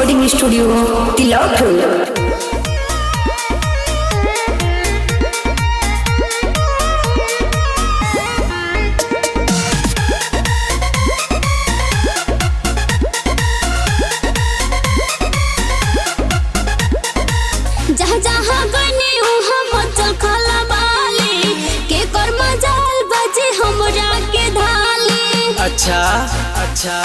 Recording studio Tilouthu. जहाँ जहाँ गने उहाँ मचल खलबाली के कर मजाल बजे हमरा के धाली। अच्छा अच्छा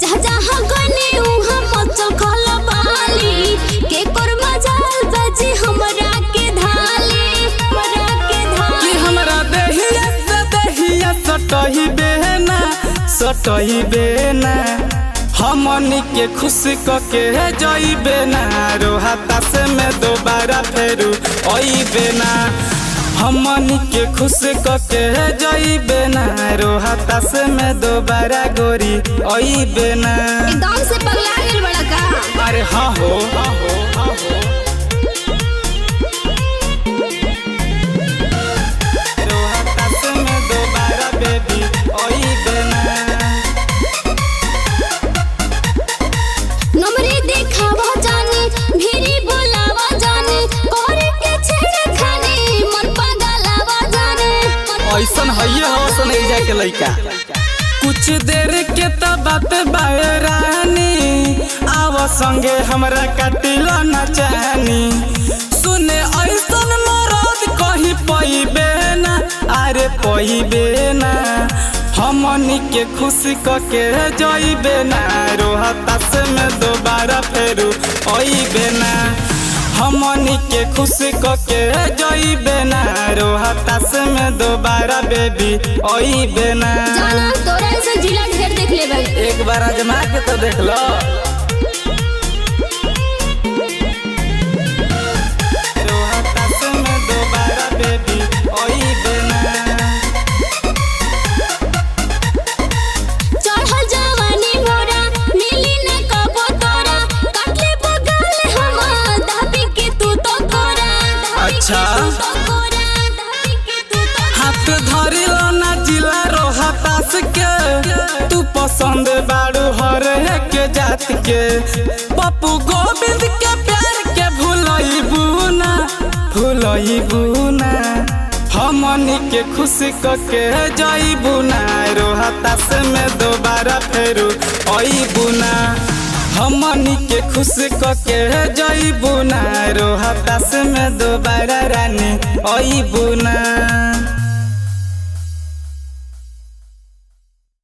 जहाँ जहाँ गने उहाँ मचल खलबाली के कर मजाल बजे हमरा के धाली। कि हमरा देहिया सटही बेना हमनी के खुश कके जइबे ना रोहता से में दोबारा फेरू अइबे ना। हमनी के खुश कके जइबे ना रोहता से में दोबारा गोरी अइबे ना। एकदम से पगला गेल बड़ा का। अरे हाँ हो रोहता से में दोबारा बेबी अइबे ना। नमरे देखावा जाने भिरी बोलावा जाने करे के छेड़ खाने मन पगलावा जाने। ऐसन हइये हसन एजा के लइका कुछ देर के त बात बायरानी आव संगे हमरा काटिल न चाहनी। सुने ऐसन मरद कहीं पइबे ना अरे पइबे ना। हमनी के खुशी कके जइबे ना रोहता से में दोबारा फेरू अइबे ना। हमनी के खुशी कके जइबे ना रोहता से में दोबारा बेबी अइबे ना। जाना तोरा ऐसा जिला ढेर देख लेबै। एक बार आजमा के तो देख लो। रोहता से में दोबारा बेबी अइबे ना। चढ़ल जवानी मोरा मिली न कबो तोरा काटले बगल हम दाबी के तू तो तोरा। अच्छा हाथ धरिल ना जिला रोहतास के तू पसंद बाड़ू हर के जात के। पप्पू गोविंद के प्यार के भूलइबू ना। हमनी के खुशी कके जइबू ना रोहतास में दोबारा फेरू अइबू ना। हमनी के खुशी कके जइबू ना रोहतास में दोबारा रानी अइबू ना।